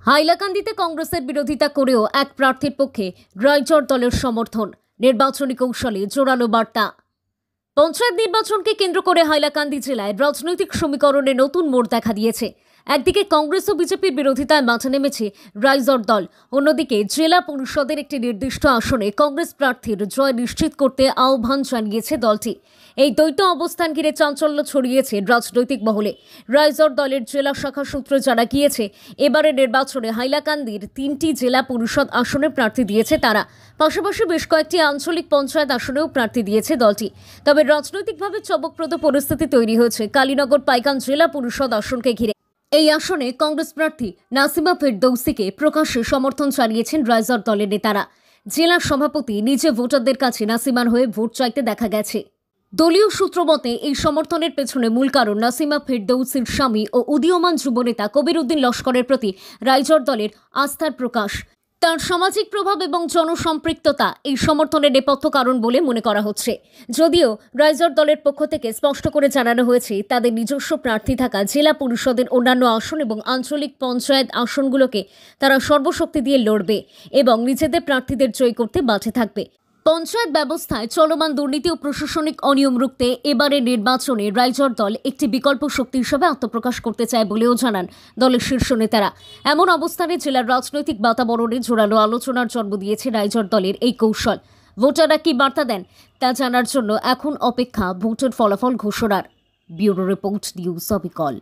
হাইলাকান্দিতে কংগ্রেসের বিরোধিতা করেও এক প্রার্থীর পক্ষে রাইজর দলের সমর্থন। নির্বাচনী কৌশলে জোরালো বার্তা। পঞ্চায়েত নির্বাচনকে কেন্দ্র করে হাইলাকান্দি জেলায় রাজনৈতিক সমীকরণে নতুন মোড় দেখা দিয়েছে। একদিকে কংগ্রেস ও বিজেপির বিরোধিতায় মাঠে নেমেছে রাইজর দল, অন্যদিকে জেলা পরিষদের একটি নির্দিষ্ট আসনে কংগ্রেস প্রার্থীর জয় নিশ্চিত করতে আহ্বান জানিয়েছে দলটি। এই দ্বৈত অবস্থান ঘিরে চাঞ্চল্য ছড়িয়েছে রাজনৈতিক মহলে। রাইজর দলের জেলা শাখা সূত্রে জানা গিয়েছে, এবারের নির্বাচনে হাইলাকান্দির 3টি জেলা পরিষদ আসনে প্রার্থী দিয়েছে তারা। পাশাপাশি বেশ কয়েকটি আঞ্চলিক পঞ্চায়েত আসনেও প্রার্থী দিয়েছে দলটি। তবে রাজনৈতিকভাবে চমকপ্রদ পরিস্থিতি তৈরি হয়েছে কালীনগর পাইকান জেলা পরিষদ আসনকে ঘিরে। এই আসনে কংগ্রেস প্রার্থী নাসিমা ফেরদৌসিকে প্রকাশ্যে সমর্থন জানিয়েছেন রাইজর দলের নেতারা। জেলা সভাপতি নিজে ভোটারদের কাছে নাসিমার হয়ে ভোট চাইতে দেখা গেছে। দলীয় সূত্র মতে এই সমর্থনের পেছনে মূল কারণ নাসিমা ফেরদৌসির স্বামী ও উদীয়মান যুবনেতা কবির উদ্দিন লস্করের প্রতি রাইজর দলের আস্থার প্রকাশ। তার সামাজিক প্রভাব এবং জনসম্পৃক্ততা এই সমর্থনের নেপথ্য কারণ বলে মনে করা হচ্ছে। যদিও রাইজর দলের পক্ষ থেকে স্পষ্ট করে জানানো হয়েছে, তাদের নিজস্ব প্রার্থী থাকা জেলা পরিষদের অন্যান্য আসন এবং আঞ্চলিক পঞ্চায়েত আসনগুলোকে তারা সর্বশক্তি দিয়ে লড়বে এবং নিজেদের প্রার্থীদের জয় করতে বাঁচে থাকবে। পঞ্চায়েত ব্যবস্থায় চলমান দুর্নীতি ও প্রশাসনিক অনিয়ম রুখতে এবারের নির্বাচনে রাইজর দল একটি বিকল্প শক্তি হিসেবে আত্মপ্রকাশ করতে চায় বলেও জানান দলের শীর্ষ নেতারা। এমন অবস্থানে জেলার রাজনৈতিক বাতাবরণে জোরালো আলোচনার জন্ম দিয়েছে রাইজর দলের এই কৌশল। ভোটাররা কি বার্তা দেন তা জানার জন্য এখন অপেক্ষা ভোটের ফলাফল ঘোষণার। ব্যুরো রিপোর্ট, নিউজ অবিকল।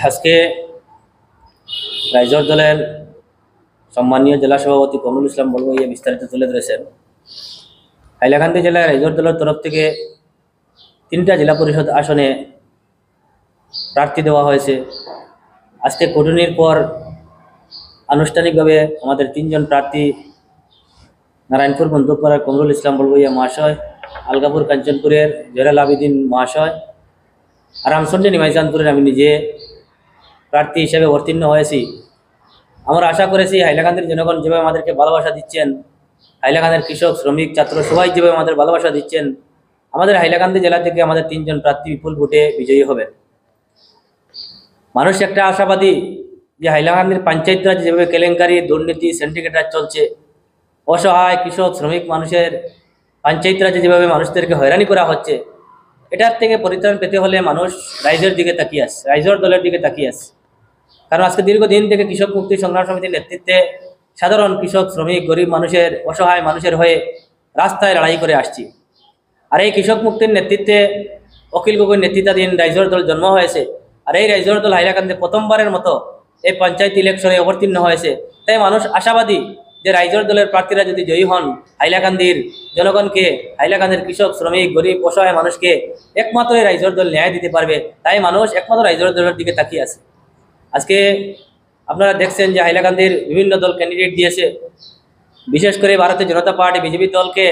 আজকে রাইজর দলের সম্মানীয় জেলা সভাপতি কমরুল ইসলাম বড়ভাইয়া বিস্তারিত তুলে ধরেছেন। হাইলাকান্দি জেলায় রাইজর দলের তরফ থেকে 3টা জেলা পরিষদ আসনে প্রার্থী দেওয়া হয়েছে। আজকে কুটুনির পর আনুষ্ঠানিকভাবে আমাদের 3 জন প্রার্থী নারায়ণপুর বন্দুকপাড়ার কমরুল ইসলাম বড়ভাইয়া মহাশয়, আলগাপুর কাঞ্চনপুরের জয়রাল আবিদিন মহাশয় আর রামচন্ডী নিমাইচাঁদপুরের আমি নিজে প্রার্থী হিসেবে অবতীর্ণ হয়েছি। আমরা আশা করেছি হাইলাকান্দির জনগণ যেভাবে আমাদেরকে ভালোবাসা দিচ্ছেন, হাইলাকান্দির কৃষক, শ্রমিক, ছাত্র সবাই যেভাবে আমাদের ভালোবাসা দিচ্ছেন, আমাদের হাইলাকান্দি জেলা থেকে আমাদের 3 জন প্রার্থী বিপুল ভোটে বিজয়ী হবেন। মানুষ একটা আশাবাদী যে হাইলাকান্দির পঞ্চায়েত রাজ যেভাবে কেলেঙ্কারি, দুর্নীতি, সিন্ডিকেট চলছে, অসহায় কৃষক, শ্রমিক মানুষের পঞ্চায়েত রাজে যেভাবে মানুষদেরকে হয়রানি করা হচ্ছে, এটার থেকে পরিত্রাণ পেতে হলে মানুষ রাইজর দিকে তাকিয়ে আসে, রাইজর দলের দিকে তাকিয়ে আসে। কারণ আজকে দীর্ঘদিন থেকে কৃষক মুক্তি সংগ্রাম সমিতির নেতৃত্বে সাধারণ কৃষক, শ্রমিক, গরিব মানুষের, অসহায় মানুষের হয়ে রাস্তায় লড়াই করে আসছি। আর এই কৃষক মুক্তির নেতৃত্বে অখিল গগৈর নেতৃত্বাধীন রাইজর দল জন্ম হয়েছে। আর এই রাইজর দল হাইলাকান্দি প্রথমবারের মতো এই পঞ্চায়েত ইলেকশনে অবতীর্ণ হয়েছে। তাই মানুষ আশাবাদী যে রাইজর দলের প্রার্থীরা যদি জয়ী হন, হাইলাকান্দির জনগণকে, হাইলাকান্দির কৃষক, শ্রমিক, গরিব, অসহায় মানুষকে একমাত্র এই রাইজর দল ন্যায় দিতে পারবে। তাই মানুষ একমাত্র রাইজর দলের দিকে তাকিয়ে আছে। আজকে আপনারা দেখছেন যে হাইলাকান্দির বিভিন্ন দল ক্যান্ডিডেট দিয়েছে। বিশেষ করে ভারতীয় জনতা পার্টি, বিজেপি দলকে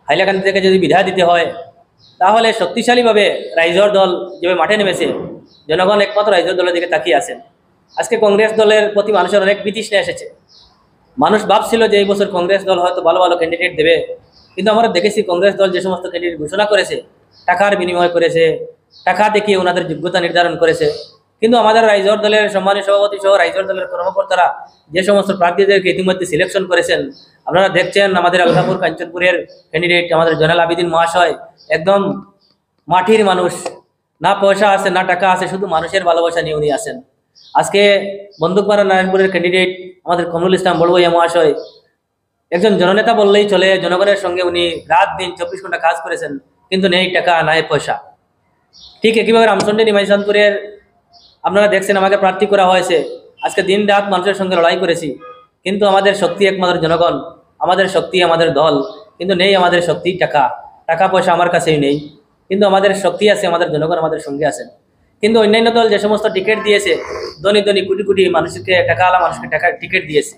হাইলাকান্দি থেকে যদি বিদায় দিতে হয়, তাহলে শক্তিশালীভাবে রাইজর দল যেভাবে মাঠে নেমেছে, জনগণ একমাত্র রাইজর দলের দিকে তাকিয়ে আছেন। আজকে কংগ্রেস দলের প্রতি মানুষের অনেক বিতৃষ্ণা এসেছে। মানুষ ভাবছিল যে এই বছর কংগ্রেস দল হয়তো ভালো ভালো ক্যান্ডিডেট দেবে, কিন্তু আমরা দেখেছি কংগ্রেস দল যে সমস্ত ক্যান্ডিডেট ঘোষণা করেছে, টাকার বিনিময় করেছে, টাকা দেখিয়ে ওনাদের যোগ্যতা নির্ধারণ করেছে। কিন্তু আমাদের রাইজর দলের সম্মানীয় সভাপতি সহ রাইজর দলের কর্মকর্তারা যে সমস্ত প্রার্থীদেরকে ইতিমধ্যে সিলেকশন করেছেন, আপনারা দেখছেন আমাদের আলগাপুর কাঞ্চনপুরের ক্যান্ডিডেট আমাদের জয়নাল আবিদিন মহাশয় একদম মাটির মানুষ, না পয়সা আছে না টাকা আছে, শুধু মানুষের ভালোবাসা নিয়ে উনি আসেন। আজকে বন্দুকপাড়া নারায়ণপুরের ক্যান্ডিডেট আমাদের কমরুল ইসলাম বড়ভাইয়া মহাশয় একজন জননেতা বললেই চলে। জনগণের সঙ্গে উনি রাত দিন 24 ঘন্টা কাজ করেছেন, কিন্তু নেই টাকা, নাই পয়সা। ঠিক একইভাবে রামচন্ডী নিমাইচাঁদপুরের আপনারা দেখছেন আমাকে প্রার্থী করা হয়েছে। আজকে দিন রাত মানুষের সঙ্গে লড়াই করেছি, কিন্তু আমাদের শক্তি একমাত্র জনগণ, আমাদের শক্তি আমাদের দল, কিন্তু নেই আমাদের শক্তি টাকা, টাকা পয়সা আমার কাছেই নেই, কিন্তু আমাদের শক্তি আছে, আমাদের জনগণ আমাদের সঙ্গে আছেন। কিন্তু অন্যান্য দল যে সমস্ত টিকিট দিয়েছে, ধনী ধনী কোটি কোটি মানুষকে, টাকাওয়ালা মানুষকে টিকিট দিয়েছে।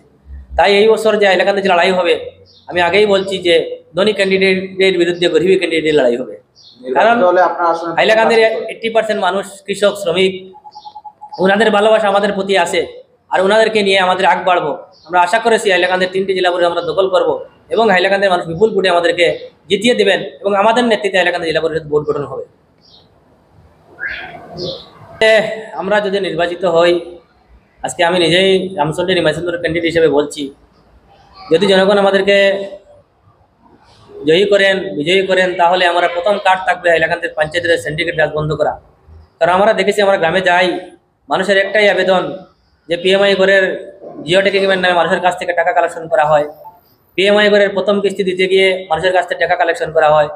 তাই এই বছর যে হাইলাকান্দি যে লড়াই হবে, আমি আগেই বলছি যে ধনী ক্যান্ডিডেটের বিরুদ্ধে গরিবী ক্যান্ডিডেটের লড়াই হবে। কারণ হাইলাকান্দির 80% মানুষ কৃষক, শ্রমিক, ওনাদের ভালোবাসা আমাদের প্রতি আছে। আর ওনাদেরকে নিয়ে আমাদের আগ বাড়বো। আমরা আশা করেছি হাইলাকান্দির 3টি জেলা পরিষদ আমরা দখল করব এবং হাইলাকান্দির মানুষ বিপুল ভোটে আমাদেরকে জিতিয়ে দেবেন এবং আমাদের নেতৃত্বে হাইলাকান্দি জেলা পরিষদ ভোট গঠন হবে। আমরা যদি নির্বাচিত হই, আজকে আমি নিজেই রামচন্দ্র নিমাচন্দ্র ক্যান্ডিডেট হিসেবে বলছি, যদি জনগণ আমাদেরকে বিজয়ী করেন, তাহলে আমরা প্রথম কাজ থাকবে হাইলাকান্দির পঞ্চায়েতের সিন্ডিকেট রাজ বন্ধ করা। কারণ আমরা দেখেছি, আমরা গ্রামে যাই, মানুষের একটাই আবেদন যে পিএমআই ঘরের জিও টেকিংয়ের নামে মানুষের কাছ থেকে টাকা কালেকশন করা হয়। পিএমআই ঘরের প্রথম কিস্তি দিতে গিয়ে মানুষের কাছ থেকে টাকা কালেকশন করা হয়।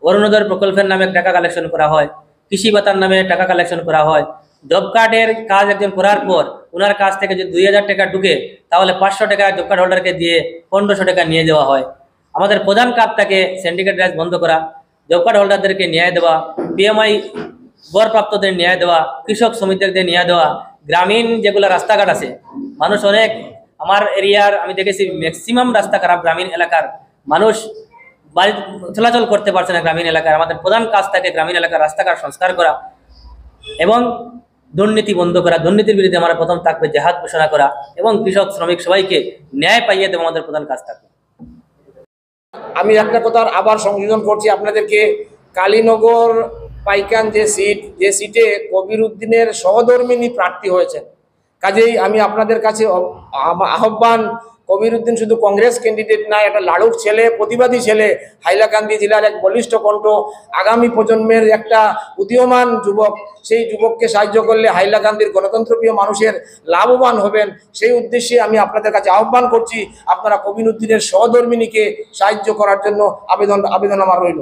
অরুণোদয় প্রকল্পের নামে টাকা কালেকশন করা হয়। কৃষি ভাতার নামে টাকা কালেকশন করা হয়। জব কার্ডের কাজ একজন করার পর ওনার কাছ থেকে যদি 2000 টাকা ঢুকে, তাহলে 500 টাকা জব কার্ড হোল্ডারকে দিয়ে 1500 টাকা নিয়ে যাওয়া হয়। আমাদের প্রধান কাজ থাকে সিন্ডিকেট রাজ বন্ধ করা, জব কার্ড হোল্ডারদেরকে ন্যায় দেওয়া, পিএমআই গড়প্রাপ্তদের ন্যায় দেওয়া, কৃষক শ্রমিকদের ন্যায় দেওয়া। গ্রামীণ যেগুলো রাস্তাঘাট আছে, মানুষ অনেক, আমার এরিয়ার আমি দেখেছি ম্যাক্সিমাম রাস্তা খারাপ, গ্রামীণ এলাকার মানুষ বাড়ি চলাচল করতে পারছে না। গ্রামীণ এলাকার আমাদের প্রধান কাজ থাকে গ্রামীণ এলাকার রাস্তাঘাট সংস্কার করা এবং দুর্নীতি বন্ধ করা। দুর্নীতির বিরুদ্ধে আমরা প্রথম থাকবে জেহাদ ঘোষণা করা এবং কৃষক শ্রমিক সবাইকে ন্যায় পাইয়ে দেওয়া আমাদের প্রধান কাজ থাকবে। আমি একটা কথা আবার সংযোজন করছি আপনাদেরকে, কালীনগর পাইকান যে সিটে কবির উদ্দিনের সহধর্মিনী প্রার্থী হয়েছেন, কাজেই আমি আপনাদের কাছে আহ্বান, কবির উদ্দিন শুধু কংগ্রেস ক্যান্ডিডেট না, একটা লাড়ুর ছেলে, প্রতিবাদী ছেলে, হাইলাকান্দি জেলার এক বলিষ্ঠ কণ্ঠ, আগামী প্রজন্মের একটা উদীয়মান যুবক। সেই যুবককে সাহায্য করলে হাইলাকান্দির গণতন্ত্রপ্রিয় মানুষের লাভবান হবেন। সেই উদ্দেশ্যে আমি আপনাদের কাছে আহ্বান করছি, আপনারা কবির উদ্দিনের সহধর্মিনীকে সাহায্য করার জন্য আবেদন আমার রইল।